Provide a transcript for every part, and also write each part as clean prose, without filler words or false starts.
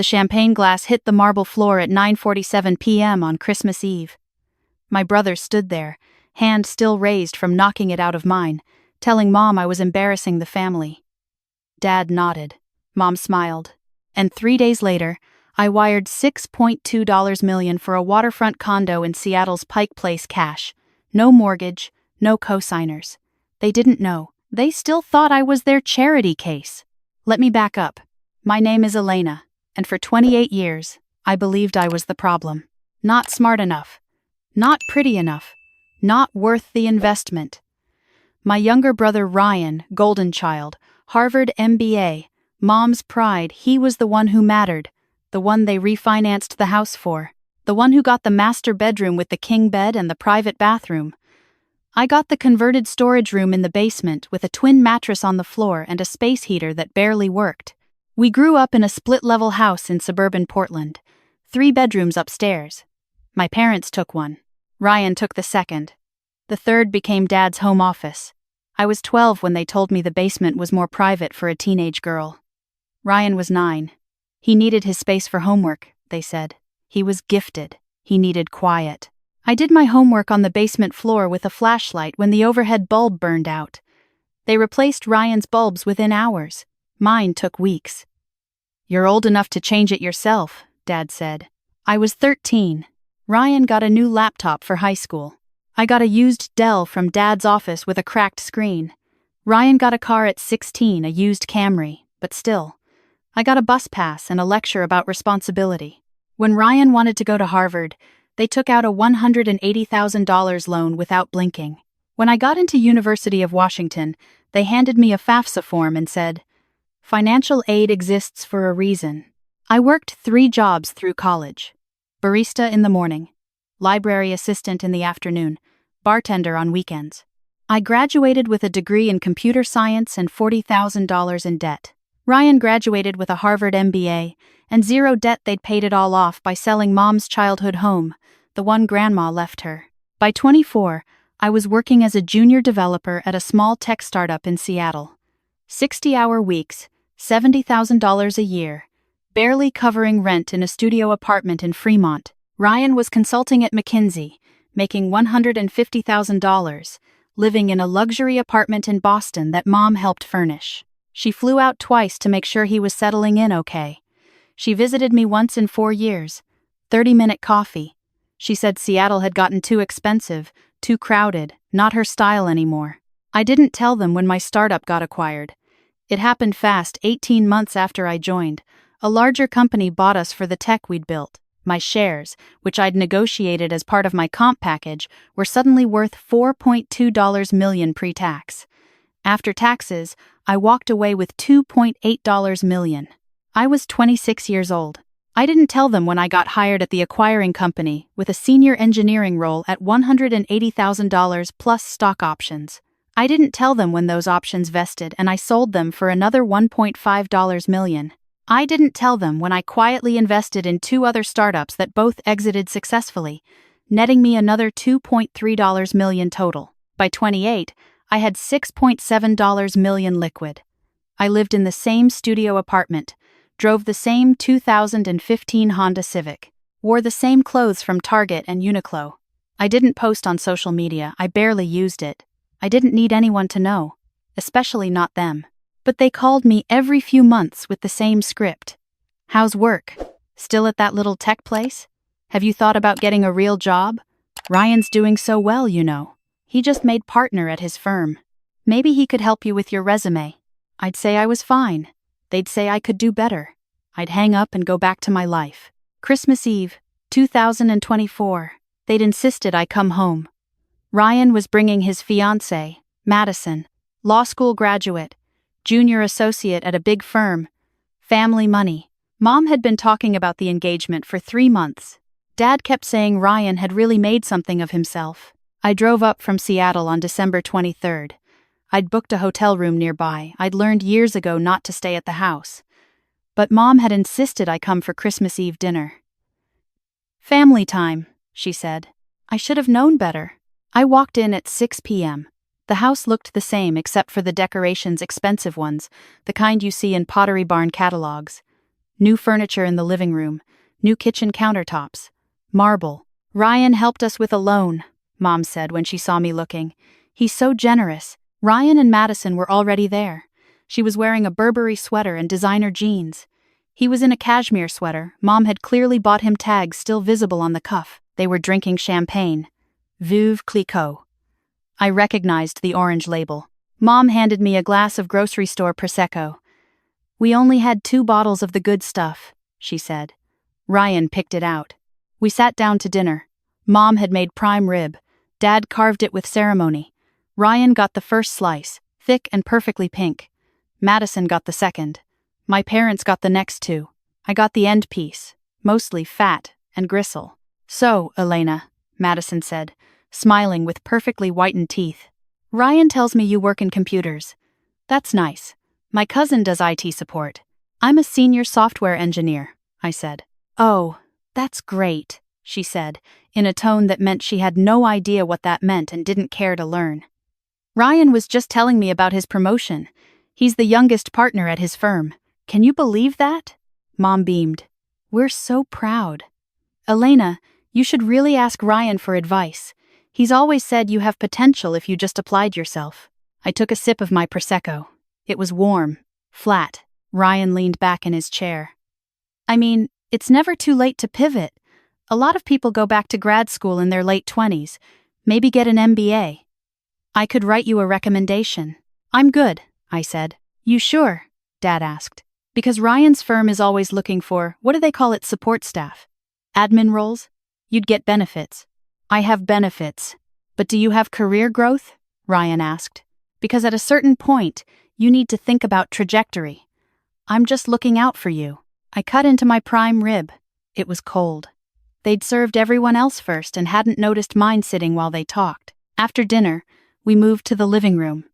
The champagne glass hit the marble floor at 9:47 p.m. on Christmas Eve. My brother stood there, hand still raised from knocking it out of mine, telling Mom I was embarrassing the family. Dad nodded. Mom smiled. And 3 days later, I wired $6.2 million for a waterfront condo in Seattle's Pike Place cash. No mortgage, no co-signers. They didn't know. They still thought I was their charity case. Let me back up. My name is Elena, and for 28 years, I believed I was the problem. Not smart enough. Not pretty enough. Not worth the investment. My younger brother Ryan, golden child, Harvard MBA, Mom's pride, he was the one who mattered, the one they refinanced the house for, the one who got the master bedroom with the king bed and the private bathroom. I got the converted storage room in the basement with a twin mattress on the floor and a space heater that barely worked. We grew up in a split-level house in suburban Portland, 3 bedrooms upstairs. My parents took one. Ryan took the second. The third became Dad's home office. I was 12 when they told me the basement was more private for a teenage girl. Ryan was 9. He needed his space for homework, they said. He was gifted. He needed quiet. I did my homework on the basement floor with a flashlight when the overhead bulb burned out. They replaced Ryan's bulbs within hours. Mine took weeks. "You're old enough to change it yourself," Dad said. I was 13. Ryan got a new laptop for high school. I got a used Dell from Dad's office with a cracked screen. Ryan got a car at 16, a used Camry, but still. I got a bus pass and a lecture about responsibility. When Ryan wanted to go to Harvard, they took out a $180,000 loan without blinking. When I got into University of Washington, they handed me a FAFSA form and said, "Financial aid exists for a reason." I worked 3 jobs through college. Barista in the morning, library assistant in the afternoon, bartender on weekends. I graduated with a degree in computer science and $40,000 in debt. Ryan graduated with a Harvard MBA and 0 debt. They'd paid it all off by selling Mom's childhood home, the one Grandma left her. By 24, I was working as a junior developer at a small tech startup in Seattle. 60-hour weeks, $70,000 a year, barely covering rent in a studio apartment in Fremont. Ryan was consulting at McKinsey, making $150,000, living in a luxury apartment in Boston that Mom helped furnish. She flew out twice to make sure he was settling in okay. She visited me once in 4 years. 30-minute coffee. She said Seattle had gotten too expensive, too crowded, not her style anymore. I didn't tell them when my startup got acquired. It happened fast. 18 months after I joined, a larger company bought us for the tech we'd built. My shares, which I'd negotiated as part of my comp package, were suddenly worth $4.2 million pre-tax. After taxes, I walked away with $2.8 million. I was 26 years old. I didn't tell them when I got hired at the acquiring company with a senior engineering role at $180,000 plus stock options. I didn't tell them when those options vested and I sold them for another $1.5 million. I didn't tell them when I quietly invested in 2 other startups that both exited successfully, netting me another $2.3 million total. By 28, I had $6.7 million liquid. I lived in the same studio apartment, drove the same 2015 Honda Civic, wore the same clothes from Target and Uniqlo. I didn't post on social media. I barely used it. I didn't need anyone to know, especially not them. But they called me every few months with the same script. "How's work? Still at that little tech place? Have you thought about getting a real job? Ryan's doing so well, you know. He just made partner at his firm. Maybe he could help you with your resume." I'd say I was fine. They'd say I could do better. I'd hang up and go back to my life. Christmas Eve, 2024. They'd insisted I come home. Ryan was bringing his fiancée, Madison, law school graduate, junior associate at a big firm, family money. Mom had been talking about the engagement for 3 months. Dad kept saying Ryan had really made something of himself. I drove up from Seattle on December 23rd. I'd booked a hotel room nearby. I'd learned years ago not to stay at the house. But Mom had insisted I come for Christmas Eve dinner. "Family time," she said. I should have known better. I walked in at 6 p.m. The house looked the same except for the decorations, expensive ones, the kind you see in Pottery Barn catalogs. New furniture in the living room, new kitchen countertops, marble. Ryan helped us with a loan, Mom said when she saw me looking. He's so generous. Ryan and Madison were already there. She was wearing a Burberry sweater and designer jeans. He was in a cashmere sweater. Mom had clearly bought him tags still visible on the cuff. They were drinking champagne. Veuve Clicquot. I recognized the orange label. Mom handed me a glass of grocery store Prosecco. We only had 2 bottles of the good stuff, she said. Ryan picked it out. We sat down to dinner. Mom had made prime rib. Dad carved it with ceremony. Ryan got the first slice, thick and perfectly pink. Madison got the second. My parents got the next 2. I got the end piece, mostly fat and gristle. So, Elena, Madison said, smiling with perfectly whitened teeth. Ryan tells me you work in computers. That's nice. My cousin does IT support. I'm a senior software engineer, I said. Oh, that's great, she said, in a tone that meant she had no idea what that meant and didn't care to learn. Ryan was just telling me about his promotion. He's the youngest partner at his firm. Can you believe that? Mom beamed. We're so proud. Elena, you should really ask Ryan for advice. He's always said you have potential if you just applied yourself. I took a sip of my Prosecco. It was warm, flat. Ryan leaned back in his chair. I mean, it's never too late to pivot. A lot of people go back to grad school in their late 20s, maybe get an MBA. I could write you a recommendation. I'm good, I said. You sure? Dad asked. Because Ryan's firm is always looking for, what do they call it, support staff? Admin roles? You'd get benefits. I have benefits. But do you have career growth? Ryan asked. Because at a certain point, you need to think about trajectory. I'm just looking out for you. I cut into my prime rib. It was cold. They'd served everyone else first and hadn't noticed mine sitting while they talked. After dinner, we moved to the living room.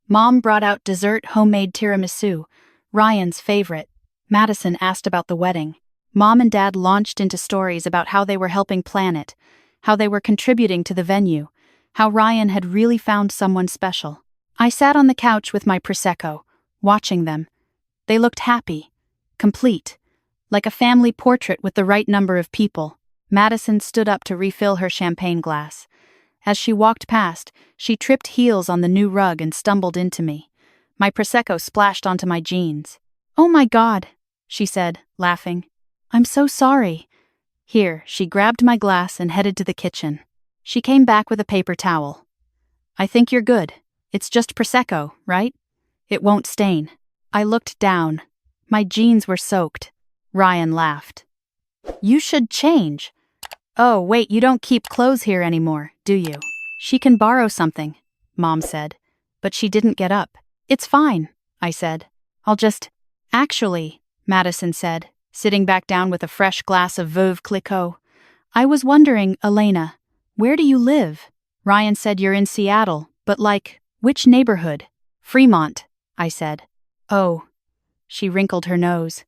Mom brought out dessert homemade tiramisu, Ryan's favorite. Madison asked about the wedding. Mom and Dad launched into stories about how they were helping plan it, how they were contributing to the venue, how Ryan had really found someone special. I sat on the couch with my Prosecco, watching them. They looked happy, complete, like a family portrait with the right number of people. Madison stood up to refill her champagne glass. As she walked past, she tripped heels on the new rug and stumbled into me. My Prosecco splashed onto my jeans. Oh my God, she said, laughing. I'm so sorry. Here, she grabbed my glass and headed to the kitchen. She came back with a paper towel. I think you're good. It's just Prosecco, right? It won't stain. I looked down. My jeans were soaked. Ryan laughed. You should change. Oh, wait, you don't keep clothes here anymore, do you? She can borrow something, Mom said. But she didn't get up. It's fine, I said. I'll just... Actually, Madison said, sitting back down with a fresh glass of Veuve Clicquot. I was wondering, Elena, where do you live? Ryan said you're in Seattle, but like, which neighborhood? Fremont, I said. Oh. She wrinkled her nose.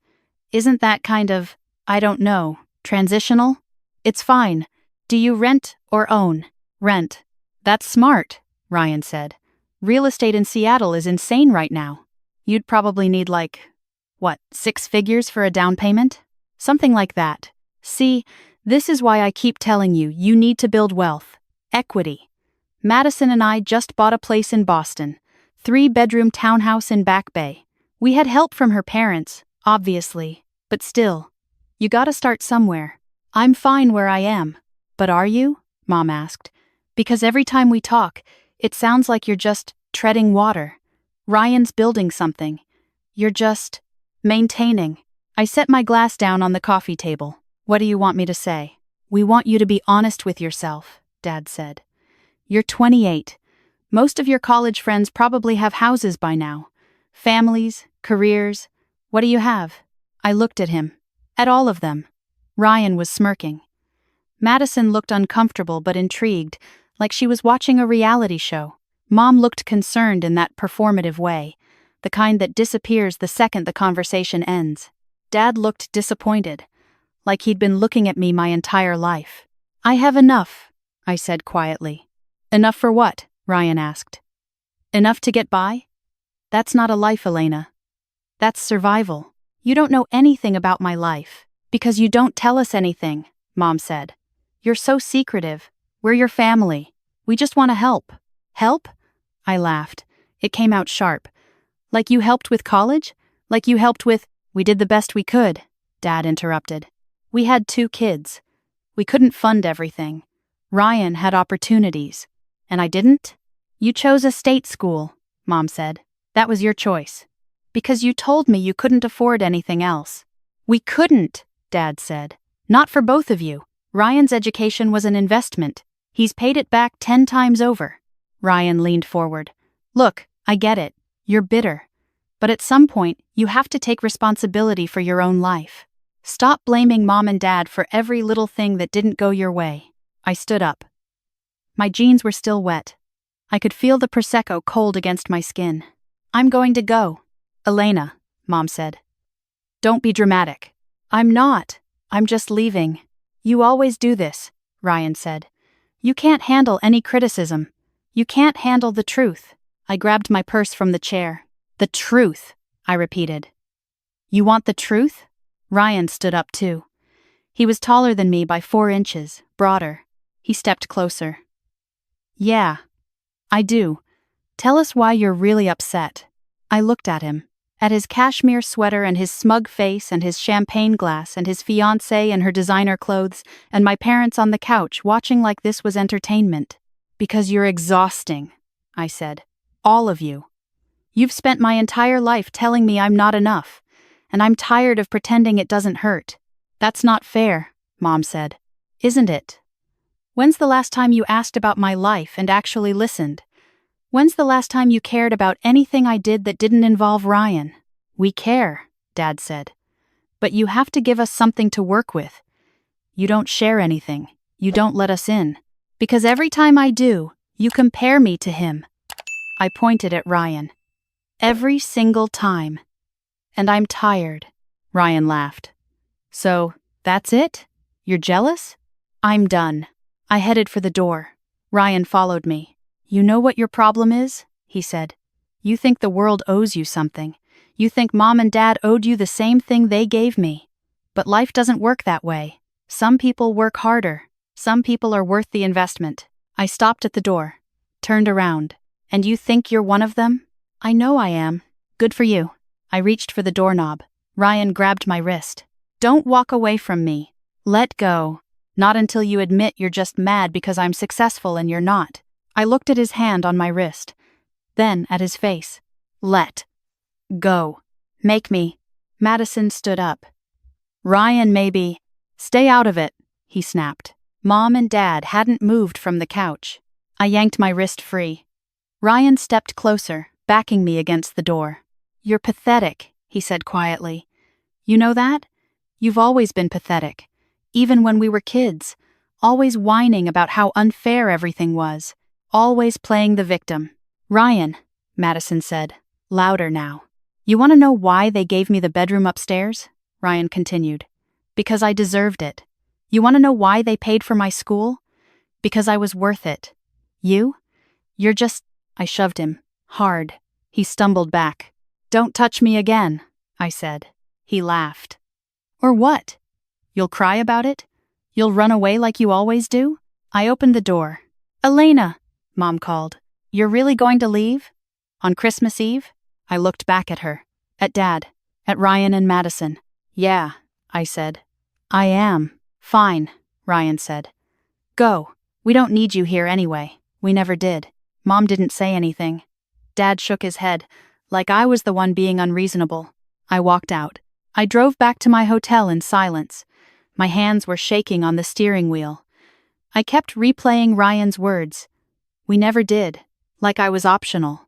Isn't that kind of, I don't know, transitional? It's fine. Do you rent or own? Rent. That's smart, Ryan said. Real estate in Seattle is insane right now. You'd probably need 6 figures for a down payment? Something like that. See, this is why I keep telling you, you need to build wealth. Equity. Madison and I just bought a place in Boston. 3-bedroom townhouse in Back Bay. We had help from her parents, obviously, but still. You gotta start somewhere. I'm fine where I am. But are you? Mom asked. Because every time we talk, it sounds like you're just treading water. Ryan's building something. You're just maintaining. I set my glass down on the coffee table. What do you want me to say? We want you to be honest with yourself, Dad said. You're 28. Most of your college friends probably have houses by now. Families, careers. What do you have? I looked at him. At all of them. Ryan was smirking. Madison looked uncomfortable but intrigued, like she was watching a reality show. Mom looked concerned in that performative way, the kind that disappears the second the conversation ends. Dad looked disappointed, like he'd been looking at me my entire life. I have enough, I said quietly. Enough for what? Ryan asked. Enough to get by? That's not a life, Elena. That's survival. You don't know anything about my life. Because you don't tell us anything, Mom said. You're so secretive. We're your family. We just want to help. Help? I laughed. It came out sharp. Like you helped with college? Like you helped with— We did the best we could, Dad interrupted. We had 2 kids. We couldn't fund everything. Ryan had opportunities. And I didn't? You chose a state school, Mom said. That was your choice. Because you told me you couldn't afford anything else. We couldn't, Dad said. Not for both of you. Ryan's education was an investment. He's paid it back 10 times over. Ryan leaned forward. Look, I get it. You're bitter. But at some point, you have to take responsibility for your own life. Stop blaming Mom and Dad for every little thing that didn't go your way. I stood up. My jeans were still wet. I could feel the Prosecco cold against my skin. I'm going to go. Elena, Mom said. Don't be dramatic. I'm not. I'm just leaving. You always do this, Ryan said. You can't handle any criticism. You can't handle the truth. I grabbed my purse from the chair. The truth, I repeated. You want the truth? Ryan stood up too. He was taller than me by 4 inches, broader. He stepped closer. Yeah, I do. Tell us why you're really upset. I looked at him. At his cashmere sweater and his smug face and his champagne glass and his fiancée and her designer clothes and my parents on the couch watching like this was entertainment. Because you're exhausting, I said. All of you. You've spent my entire life telling me I'm not enough, and I'm tired of pretending it doesn't hurt. That's not fair, Mom said. Isn't it? When's the last time you asked about my life and actually listened? When's the last time you cared about anything I did that didn't involve Ryan? We care, Dad said. But you have to give us something to work with. You don't share anything. You don't let us in. Because every time I do, you compare me to him. I pointed at Ryan. Every single time. And I'm tired. Ryan laughed. So, that's it? You're jealous? I'm done. I headed for the door. Ryan followed me. You know what your problem is? He said. You think the world owes you something. You think Mom and Dad owed you the same thing they gave me. But life doesn't work that way. Some people work harder. Some people are worth the investment. I stopped at the door. Turned around. And you think you're one of them? I know I am. Good for you. I reached for the doorknob. Ryan grabbed my wrist. Don't walk away from me. Let go. Not until you admit you're just mad because I'm successful and you're not. I looked at his hand on my wrist. Then at his face. Let go. Make me. Madison stood up. Ryan, maybe. Stay out of it, he snapped. Mom and Dad hadn't moved from the couch. I yanked my wrist free. Ryan stepped closer, backing me against the door. You're pathetic, he said quietly. You know that? You've always been pathetic. Even when we were kids. Always whining about how unfair everything was. Always playing the victim. Ryan, Madison said, louder now. You want to know why they gave me the bedroom upstairs? Ryan continued. Because I deserved it. You want to know why they paid for my school? Because I was worth it. You? You're just— I shoved him. Hard. He stumbled back. Don't touch me again, I said. He laughed. Or what? You'll cry about it? You'll run away like you always do? I opened the door. Elena, Mom called. You're really going to leave? On Christmas Eve? I looked back at her. At Dad. At Ryan and Madison. Yeah, I said. I am. Fine, Ryan said. Go. We don't need you here anyway. We never did. Mom didn't say anything. Dad shook his head, like I was the one being unreasonable. I walked out. I drove back to my hotel in silence. My hands were shaking on the steering wheel. I kept replaying Ryan's words. We never did. Like I was optional.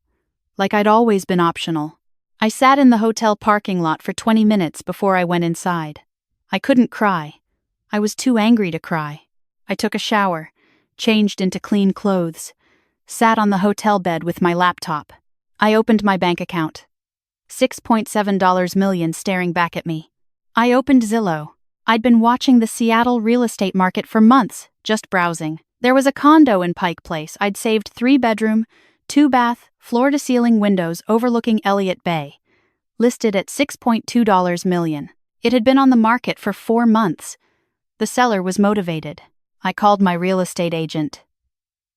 Like I'd always been optional. I sat in the hotel parking lot for 20 minutes before I went inside. I couldn't cry. I was too angry to cry. I took a shower, changed into clean clothes, sat on the hotel bed with my laptop. I opened my bank account. $6.7 million staring back at me. I opened Zillow. I'd been watching the Seattle real estate market for months, just browsing. There was a condo in Pike Place I'd saved 3-bedroom, 2-bath, floor-to-ceiling windows overlooking Elliott Bay. listed at $6.2 million. It had been on the market for 4 months. The seller was motivated. I called my real estate agent.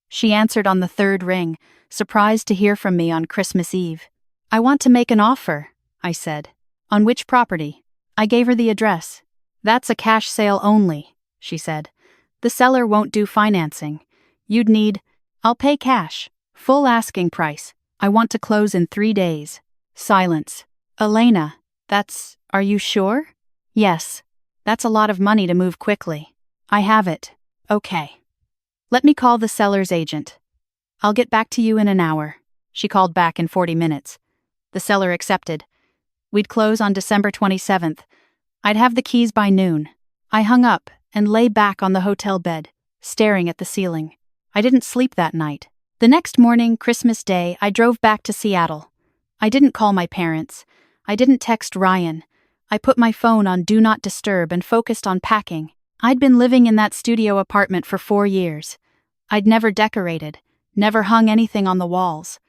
She answered on the third ring, surprised to hear from me on Christmas Eve. "I want to make an offer," I said. "On which property?" I gave her the address. "That's a cash sale only," she said. "The seller won't do financing. You'd need—" "I'll pay cash. Full asking price. I want to close in 3 days." Silence. "Elena, are you sure?" "Yes. That's a lot of money to move quickly." "I have it." "Okay. Let me call the seller's agent. I'll get back to you in an hour." She called back in 40 minutes. The seller accepted. We'd close on December 27th. I'd have the keys by noon. I hung up and lay back on the hotel bed, staring at the ceiling. I didn't sleep that night. The next morning, Christmas Day, I drove back to Seattle. I didn't call my parents. I didn't text Ryan. I put my phone on Do Not Disturb and focused on packing. I'd been living in that studio apartment for 4 years. I'd never decorated, never hung anything on the walls.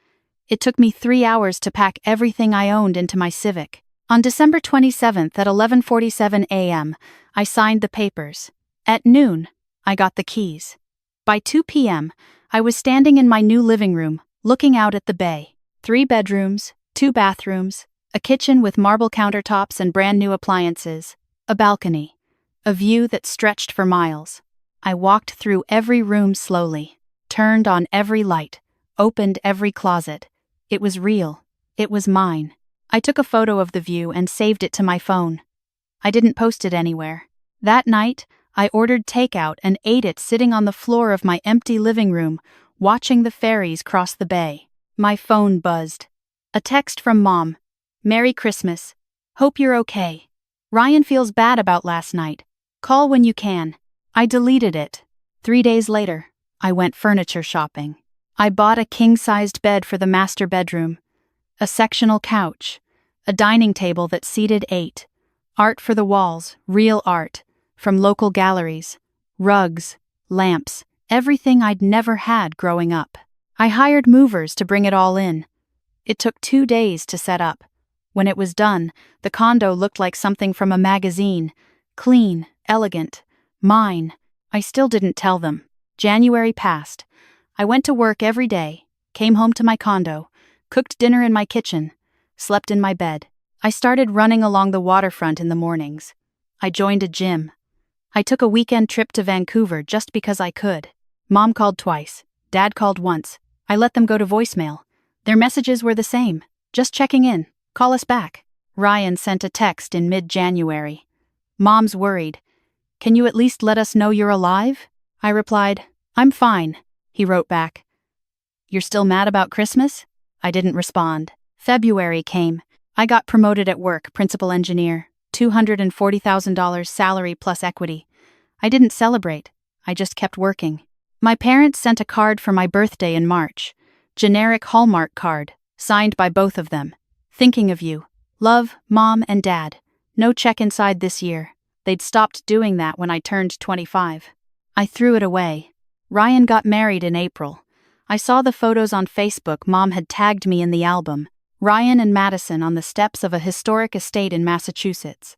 It took me 3 hours to pack everything I owned into my Civic. On December 27th at 11:47 a.m., I signed the papers. At noon, I got the keys. By 2 p.m., I was standing in my new living room, looking out at the bay. 3 bedrooms, 2 bathrooms, a kitchen with marble countertops and brand new appliances, a balcony, a view that stretched for miles. I walked through every room slowly, turned on every light, opened every closet. It was real. It was mine. I took a photo of the view and saved it to my phone. I didn't post it anywhere. That night, I ordered takeout and ate it sitting on the floor of my empty living room, watching the ferries cross the bay. My phone buzzed. A text from Mom. "Merry Christmas. Hope you're okay. Ryan feels bad about last night. Call when you can." I deleted it. 3 days later, I went furniture shopping. I bought a king-sized bed for the master bedroom, a sectional couch, a dining table that seated 8, art for the walls, real art, from local galleries, rugs, lamps, everything I'd never had growing up. I hired movers to bring it all in. It took 2 days to set up. When it was done, the condo looked like something from a magazine. Clean, elegant, mine. I still didn't tell them. January passed. I went to work every day, came home to my condo, cooked dinner in my kitchen, slept in my bed. I started running along the waterfront in the mornings. I joined a gym. I took a weekend trip to Vancouver just because I could. Mom called twice. Dad called once. I let them go to voicemail. Their messages were the same. "Just checking in. Call us back." Ryan sent a text in mid-January. "Mom's worried. Can you at least let us know you're alive?" I replied, "I'm fine." He wrote back, "You're still mad about Christmas?" I didn't respond. February came. I got promoted at work, principal engineer, $240,000 salary plus equity. I didn't celebrate. I just kept working. My parents sent a card for my birthday in March. Generic Hallmark card, signed by both of them. "Thinking of you. Love, Mom and Dad. No check inside this year." They'd stopped doing that when I turned 25. I threw it away. Ryan got married in April. I saw the photos on Facebook. Mom had tagged me in the album. Ryan and Madison on the steps of a historic estate in Massachusetts.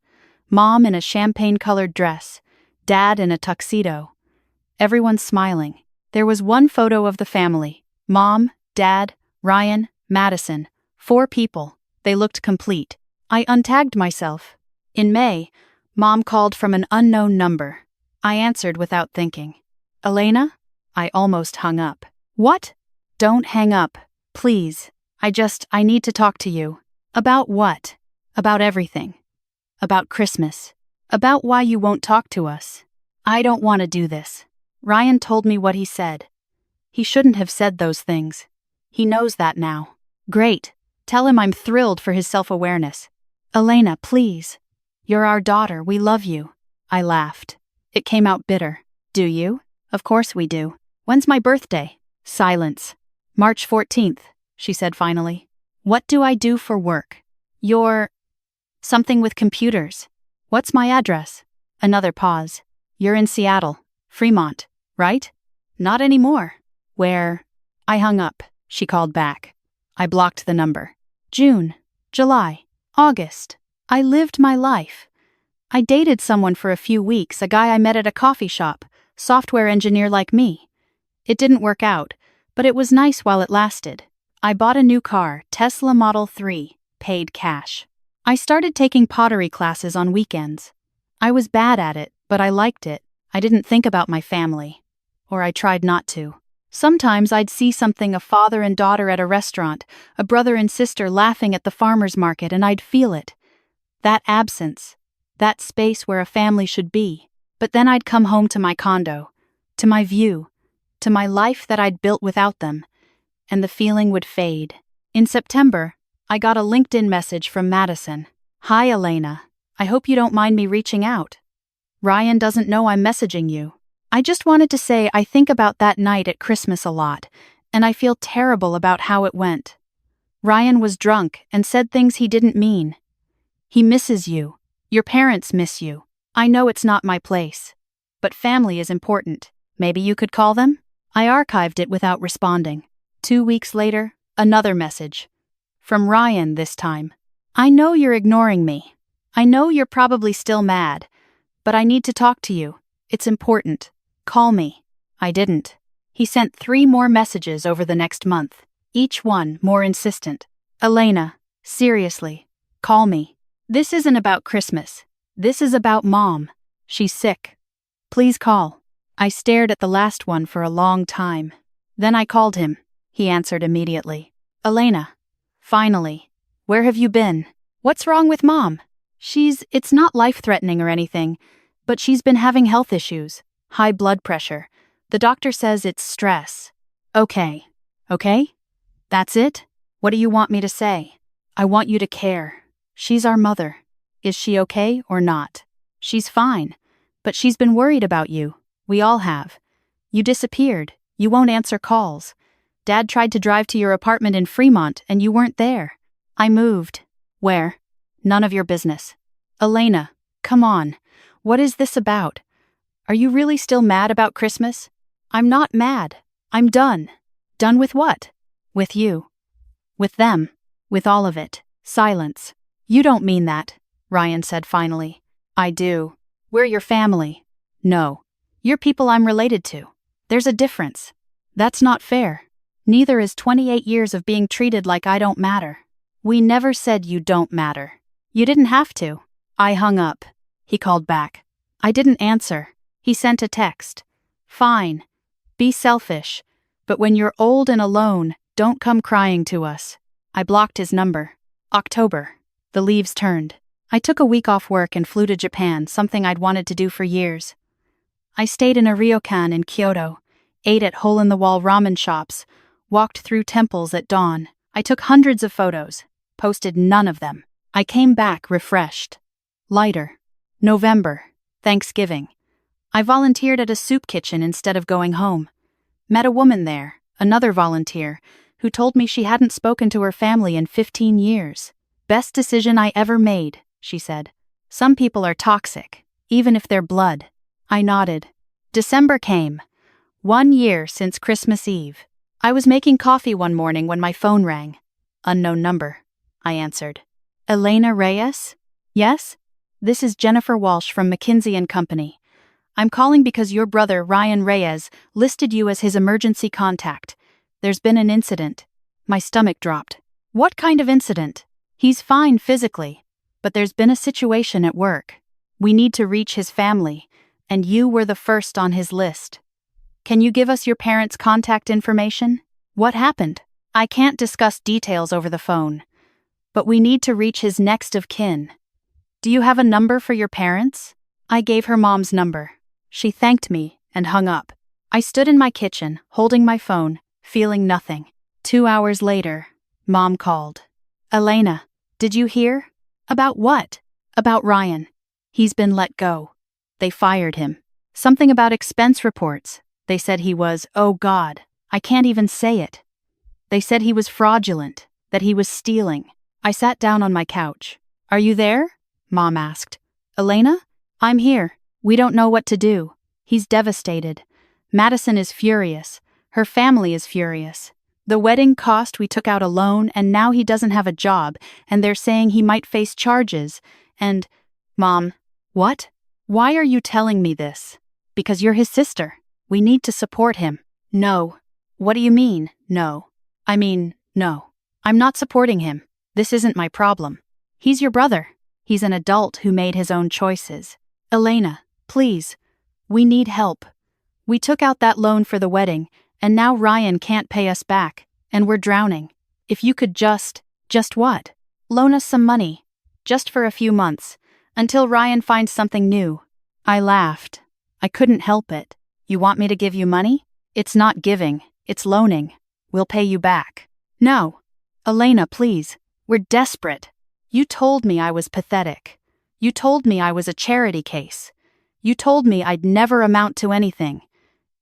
Mom in a champagne-colored dress. Dad in a tuxedo. Everyone smiling. There was one photo of the family. Mom, Dad, Ryan, Madison. 4 people. They looked complete. I untagged myself. In May, Mom called from an unknown number. I answered without thinking. "Elena?" I almost hung up. "What?" "Don't hang up, please. I need to talk to you." "About what?" "About everything. About Christmas. About why you won't talk to us." "I don't want to do this." Ryan told me what he said. He shouldn't have said those things. He knows that now. Great. Tell him I'm thrilled for his self-awareness. "Elena, please. You're our daughter, we love you." I laughed. It came out bitter. "Do you?" "Of course we do. When's my birthday?" Silence. "March 14th, she said finally. "What do I do for work?" "You're something with computers." "What's my address?" Another pause. "You're in Seattle, Fremont, right?" "Not anymore." "Where?" I hung up. She called back. I blocked the number. "June, July, August. I lived my life. I dated someone for a few weeks, a guy I met at a coffee shop, software engineer like me. It didn't work out, but it was nice while it lasted. I bought a new car, Tesla Model 3, paid cash. I started taking pottery classes on weekends. I was bad at it, but I liked it. I didn't think about my family. Or I tried not to. Sometimes I'd see something, a father and daughter at a restaurant, a brother and sister laughing at the farmer's market, and I'd feel it. That absence. That space where a family should be. But then I'd come home to my condo, to my view, to my life that I'd built without them, and the feeling would fade. In September, I got a LinkedIn message from Madison. "Hi Elena, I hope you don't mind me reaching out. Ryan doesn't know I'm messaging you. I just wanted to say I think about that night at Christmas a lot, and I feel terrible about how it went. Ryan was drunk and said things he didn't mean. He misses you. Your parents miss you. I know it's not my place. But family is important. Maybe you could call them?" I archived it without responding. 2 weeks later, another message. From Ryan this time. "I know you're ignoring me. I know you're probably still mad. But I need to talk to you. It's important. Call me." I didn't. He sent 3 more messages over the next month, each one more insistent. "Elena, seriously, call me. This isn't about Christmas. This is about Mom. She's sick. Please call." I stared at the last one for a long time. Then I called him. He answered immediately. "Elena, finally. Where have you been? What's wrong with Mom?" It's not life-threatening or anything, but she's been having health issues, high blood pressure. The doctor says it's stress." Okay. That's it? What do you want me to say?" "I want you to care. She's our mother. Is she okay or not?" "She's fine, but she's been worried about you. We all have. You disappeared. You won't answer calls. Dad tried to drive to your apartment in Fremont and you weren't there. I moved." "Where?" "None of your business." "Elena, come on. What is this about? Are you really still mad about Christmas?" "I'm not mad. I'm done." "Done with what?" "With you. With them. With all of it." Silence. "You don't mean that," Ryan said finally. "I do. We're your family." "No. You're people I'm related to. There's a difference. That's not fair. Neither is 28 years of being treated like I don't matter." "We never said you don't matter. You didn't have to." I hung up. He called back. I didn't answer. He sent a text. "Fine. Be selfish. But when you're old and alone, don't come crying to us." I blocked his number. October. The leaves turned. I took a week off work and flew to Japan, something I'd wanted to do for years. I stayed in a ryokan in Kyoto, ate at hole-in-the-wall ramen shops, walked through temples at dawn. I took hundreds of photos, posted none of them. I came back refreshed. Lighter. November. Thanksgiving. I volunteered at a soup kitchen instead of going home. Met a woman there, another volunteer, who told me she hadn't spoken to her family in 15 years. "Best decision I ever made," she said. "Some people are toxic, even if they're blood." I nodded. December came. 1 year since Christmas Eve. I was making coffee one morning when my phone rang. "Unknown number," I answered. "Elena Reyes?" "Yes? This is Jennifer Walsh from McKinsey & Company. I'm calling because your brother, Ryan Reyes, listed you as his emergency contact. There's been an incident." My stomach dropped. "What kind of incident?" "He's fine physically, but there's been a situation at work. We need to reach his family, and you were the first on his list. Can you give us your parents' contact information?" "What happened?" "I can't discuss details over the phone, but we need to reach his next of kin." "Do you have a number for your parents?" I gave her mom's number. She thanked me and hung up. I stood in my kitchen, holding my phone, feeling nothing. 2 hours later, Mom called. "Elena, did you hear?" "About what?" "About Ryan. He's been let go. They fired him. Something about expense reports. They said he was, oh God, I can't even say it. They said he was fraudulent, that he was stealing." I sat down on my couch. "Are you there?" Mom asked. "Elena? I'm here. We don't know what to do. He's devastated. Madison is furious. Her family is furious. The wedding cost, we took out a loan, and now he doesn't have a job, and they're saying he might face charges, and… Mom. What? Why are you telling me this? Because you're his sister. We need to support him. No. What do you mean, no? I mean, no. I'm not supporting him. This isn't my problem. He's your brother. He's an adult who made his own choices. Elena, please. We need help. We took out that loan for the wedding, and now Ryan can't pay us back, and we're drowning. If you could just what? Loan us some money. Just for a few months, until Ryan finds something new. I laughed. I couldn't help it. You want me to give you money? It's not giving, it's loaning. We'll pay you back. No. Elena, please. We're desperate. You told me I was pathetic. You told me I was a charity case. You told me I'd never amount to anything.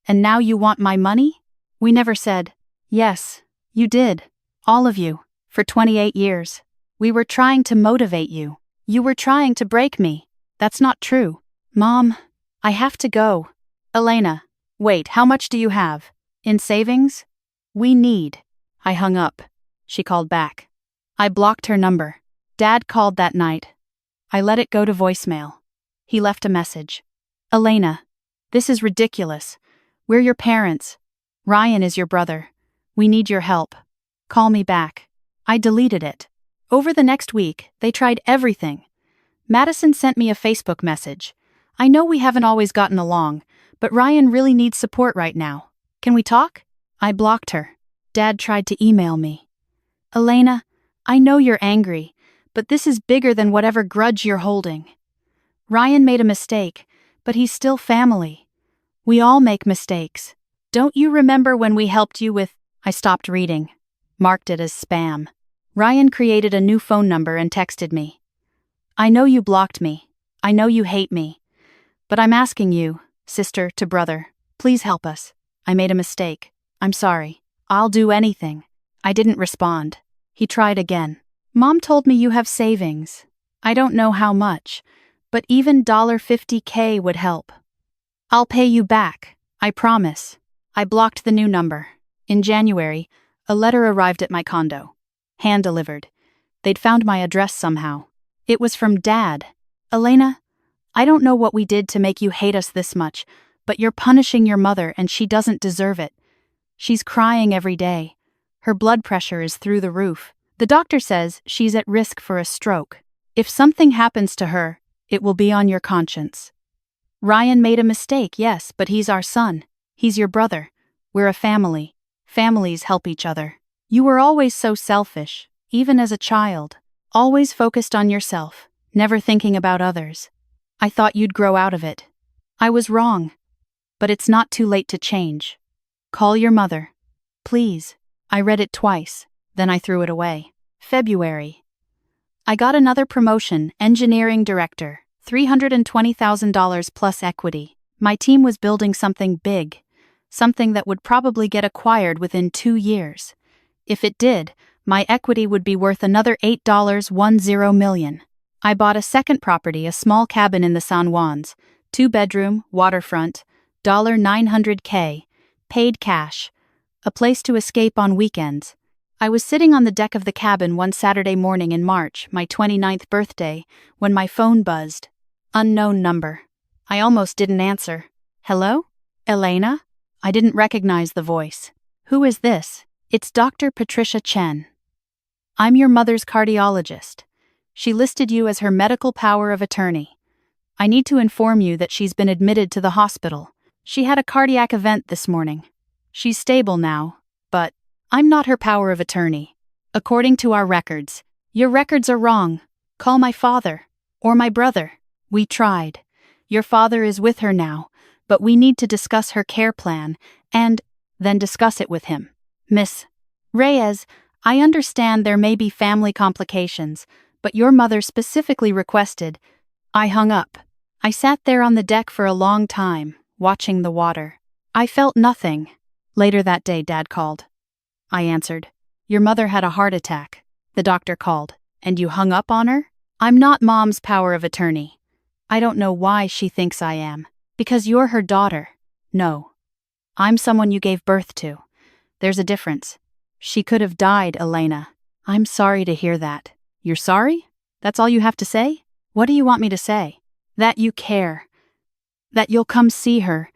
And now you want my money? We never said. Yes, you did. All of you. For 28 years. We were trying to motivate you. You were trying to break me. That's not true. Mom, I have to go. Elena, wait, how much do you have? In savings? We need. I hung up. She called back. I blocked her number. Dad called that night. I let it go to voicemail. He left a message. Elena, this is ridiculous. We're your parents. Ryan is your brother. We need your help. Call me back. I deleted it. Over the next week, they tried everything. Madison sent me a Facebook message. I know we haven't always gotten along, but Ryan really needs support right now. Can we talk? I blocked her. Dad tried to email me. Elena, I know you're angry, but this is bigger than whatever grudge you're holding. Ryan made a mistake, but he's still family. We all make mistakes. Don't you remember when we helped you with… I stopped reading. Marked it as spam. Ryan created a new phone number and texted me. I know you blocked me. I know you hate me. But I'm asking you, sister to brother, please help us. I made a mistake. I'm sorry. I'll do anything. I didn't respond. He tried again. Mom told me you have savings. I don't know how much, but even $50K would help. I'll pay you back. I promise. I blocked the new number. In January, a letter arrived at my condo. Hand-delivered. They'd found my address somehow. It was from Dad. Elena, I don't know what we did to make you hate us this much, but you're punishing your mother and she doesn't deserve it. She's crying every day. Her blood pressure is through the roof. The doctor says she's at risk for a stroke. If something happens to her, it will be on your conscience. Ryan made a mistake, yes, but he's our son. He's your brother. We're a family. Families help each other. You were always so selfish, even as a child. Always focused on yourself, never thinking about others. I thought you'd grow out of it. I was wrong. But it's not too late to change. Call your mother. Please. I read it twice, then I threw it away. February. I got another promotion, engineering director, $320,000 plus equity. My team was building something big, something that would probably get acquired within 2 years. If it did, my equity would be worth another $8.10 million. I bought a second property, a small cabin in the San Juans, 2-bedroom, waterfront, $900K, paid cash, a place to escape on weekends. I was sitting on the deck of the cabin one Saturday morning in March, my 29th birthday, when my phone buzzed. Unknown number. I almost didn't answer. Hello? Elena? I didn't recognize the voice. Who is this? It's Dr. Patricia Chen. I'm your mother's cardiologist. She listed you as her medical power of attorney. I need to inform you that she's been admitted to the hospital. She had a cardiac event this morning. She's stable now, but I'm not her power of attorney. According to our records, your records are wrong. Call my father. Or my brother. We tried. Your father is with her now, but we need to discuss her care plan, and then discuss it with him. Miss Reyes, I understand there may be family complications, but your mother specifically requested. I hung up. I sat there on the deck for a long time, watching the water. I felt nothing. Later that day, Dad called. I answered. Your mother had a heart attack. The doctor called. And you hung up on her? I'm not Mom's power of attorney. I don't know why she thinks I am. Because you're her daughter. No. I'm someone you gave birth to. There's a difference. She could have died, Elena. I'm sorry to hear that. You're sorry? That's all you have to say? What do you want me to say? That you care. That you'll come see her.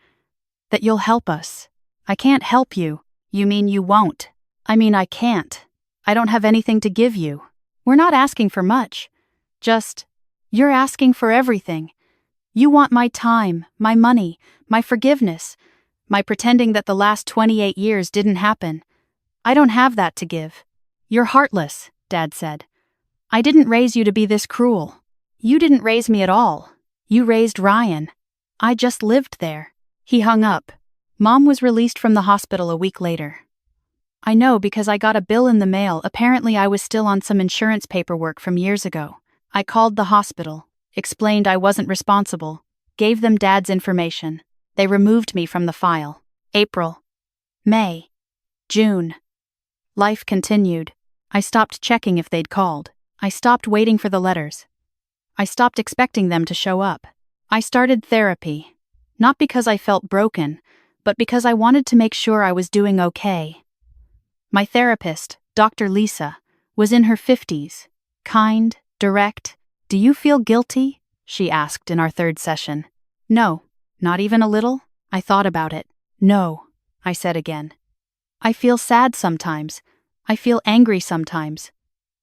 That you'll help us. I can't help you. You mean you won't? I mean I can't. I don't have anything to give you. We're not asking for much. Just, you're asking for everything. You want my time, my money, my forgiveness, my pretending that the last 28 years didn't happen. I don't have that to give. You're heartless, Dad said. I didn't raise you to be this cruel. You didn't raise me at all. You raised Ryan. I just lived there. He hung up. Mom was released from the hospital a week later. I know because I got a bill in the mail. Apparently I was still on some insurance paperwork from years ago. I called the hospital, explained I wasn't responsible, gave them Dad's information. They removed me from the file. April. May. June. Life continued. I stopped checking if they'd called. I stopped waiting for the letters. I stopped expecting them to show up. I started therapy. Not because I felt broken, but because I wanted to make sure I was doing okay. My therapist, Dr. Lisa, was in her 50s. Kind, direct. Do you feel guilty? She asked in our third session. No, not even a little. I thought about it. No, I said again. I feel sad sometimes. I feel angry sometimes.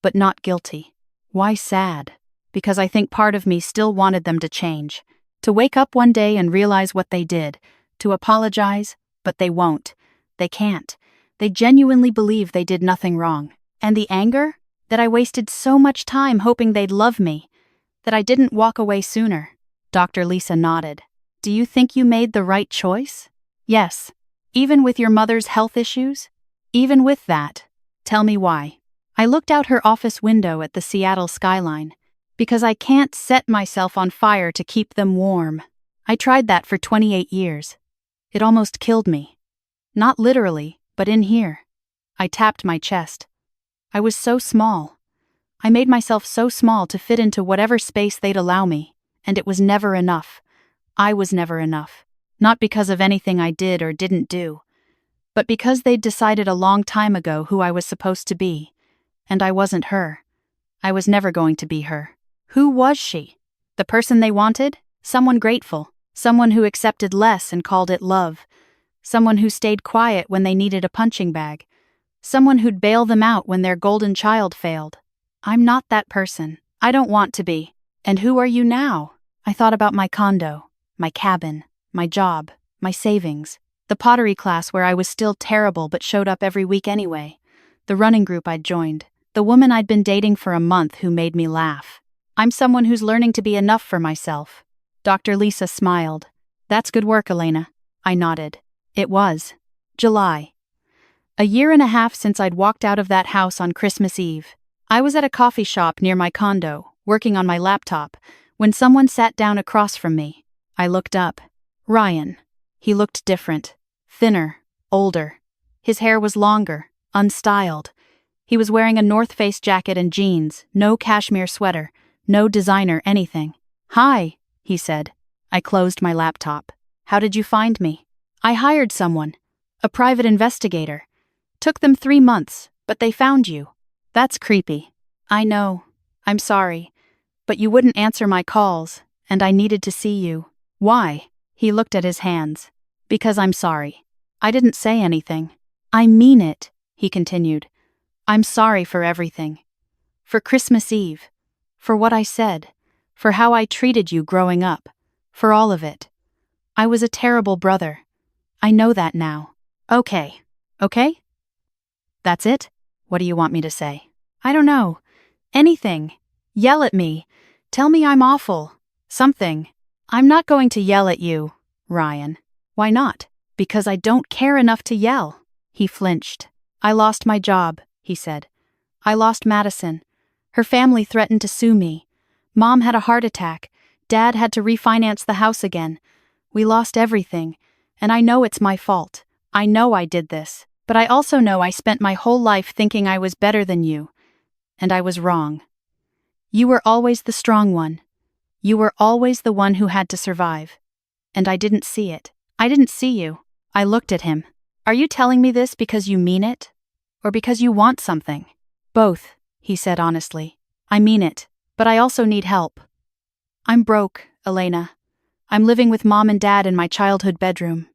But not guilty. Why sad? Because I think part of me still wanted them to change. To wake up one day and realize what they did. To apologize, but they won't. They can't. They genuinely believe they did nothing wrong. And the anger? That I wasted so much time hoping they'd love me. That I didn't walk away sooner. Dr. Lisa nodded. Do you think you made the right choice? Yes. Even with your mother's health issues? Even with that. Tell me why. I looked out her office window at the Seattle skyline. Because I can't set myself on fire to keep them warm. I tried that for 28 years. It almost killed me. Not literally, but in here. I tapped my chest. I was so small. I made myself so small to fit into whatever space they'd allow me, and it was never enough. I was never enough. Not because of anything I did or didn't do, but because they'd decided a long time ago who I was supposed to be, and I wasn't her. I was never going to be her. Who was she? The person they wanted? Someone grateful. Someone who accepted less and called it love. Someone who stayed quiet when they needed a punching bag. Someone who'd bail them out when their golden child failed. I'm not that person. I don't want to be. And who are you now? I thought about my condo, my cabin, my job, my savings, the pottery class where I was still terrible but showed up every week anyway, the running group I'd joined, the woman I'd been dating for a month who made me laugh. I'm someone who's learning to be enough for myself. Dr. Lisa smiled. That's good work, Elena. I nodded. It was. July. A year and a half since I'd walked out of that house on Christmas Eve. I was at a coffee shop near my condo, working on my laptop, when someone sat down across from me. I looked up. Ryan. He looked different. Thinner. Older. His hair was longer. Unstyled. He was wearing a North Face jacket and jeans, no cashmere sweater, no designer anything. Hi, he said. I closed my laptop. How did you find me? I hired someone. A private investigator. Took them 3 months, but they found you. That's creepy. I know. I'm sorry. But you wouldn't answer my calls, and I needed to see you. Why? He looked at his hands. Because I'm sorry. I didn't say anything. I mean it, he continued. I'm sorry for everything. For Christmas Eve. For what I said. For how I treated you growing up. For all of it. I was a terrible brother. I know that now. Okay. Okay? That's it? What do you want me to say? I don't know. Anything. Yell at me. Tell me I'm awful. Something. I'm not going to yell at you, Ryan. Why not? Because I don't care enough to yell. He flinched. I lost my job, he said. I lost Madison. Her family threatened to sue me. Mom had a heart attack. Dad had to refinance the house again. We lost everything. And I know it's my fault. I know I did this. But I also know I spent my whole life thinking I was better than you. And I was wrong. You were always the strong one. You were always the one who had to survive. And I didn't see it. I didn't see you. I looked at him. Are you telling me this because you mean it? Or because you want something? Both, he said honestly. I mean it, but I also need help. I'm broke, Elena. I'm living with mom and dad in my childhood bedroom.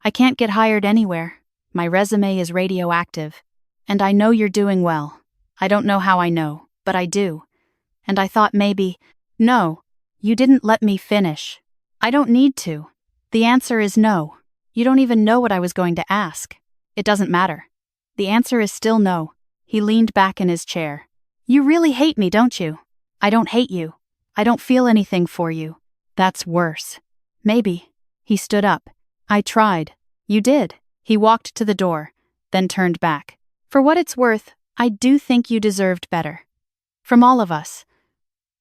I can't get hired anywhere. My resume is radioactive. And I know you're doing well. I don't know how I know, but I do. And I thought maybe— No, you didn't let me finish. I don't need to. The answer is no. You don't even know what I was going to ask. It doesn't matter. The answer is still no. He leaned back in his chair. You really hate me, don't you? I don't hate you. I don't feel anything for you. That's worse. Maybe. He stood up. I tried. You did. He walked to the door, then turned back. For what it's worth, I do think you deserved better. From all of us.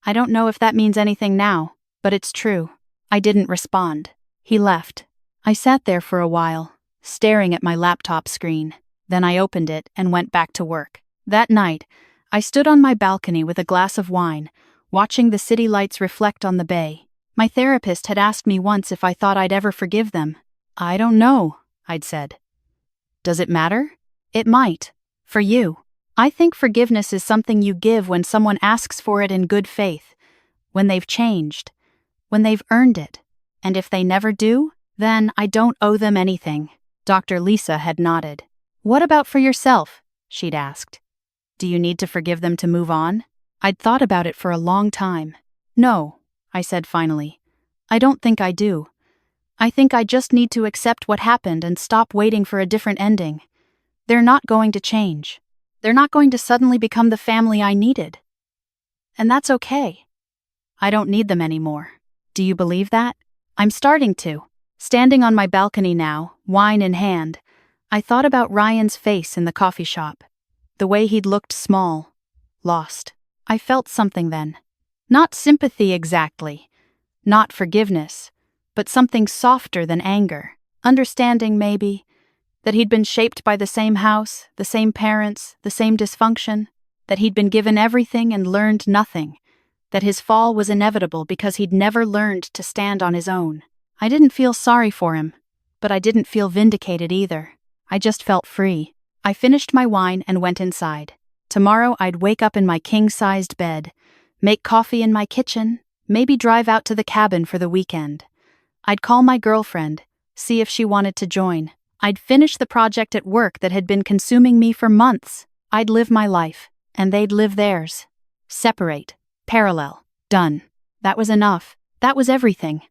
I don't know if that means anything now, but it's true. I didn't respond. He left. I sat there for a while, staring at my laptop screen. Then I opened it and went back to work. That night, I stood on my balcony with a glass of wine, watching the city lights reflect on the bay. My therapist had asked me once if I thought I'd ever forgive them. I don't know, I'd said. Does it matter? It might. For you. I think forgiveness is something you give when someone asks for it in good faith, when they've changed, when they've earned it. And if they never do, then I don't owe them anything. Dr. Lisa had nodded. What about for yourself? She'd asked. Do you need to forgive them to move on? I'd thought about it for a long time. No, I said finally. I don't think I do. I think I just need to accept what happened and stop waiting for a different ending. They're not going to change. They're not going to suddenly become the family I needed. And that's okay. I don't need them anymore. Do you believe that? I'm starting to. Standing on my balcony now, wine in hand, I thought about Ryan's face in the coffee shop. The way he'd looked small, lost. I felt something then. Not sympathy exactly. Not forgiveness. But something softer than anger. Understanding, maybe, that he'd been shaped by the same house, the same parents, the same dysfunction, that he'd been given everything and learned nothing, that his fall was inevitable because he'd never learned to stand on his own. I didn't feel sorry for him, but I didn't feel vindicated either. I just felt free. I finished my wine and went inside. Tomorrow I'd wake up in my king-sized bed, make coffee in my kitchen, maybe drive out to the cabin for the weekend. I'd call my girlfriend, see if she wanted to join. I'd finish the project at work that had been consuming me for months. I'd live my life, and they'd live theirs. Separate. Parallel. Done. That was enough. That was everything.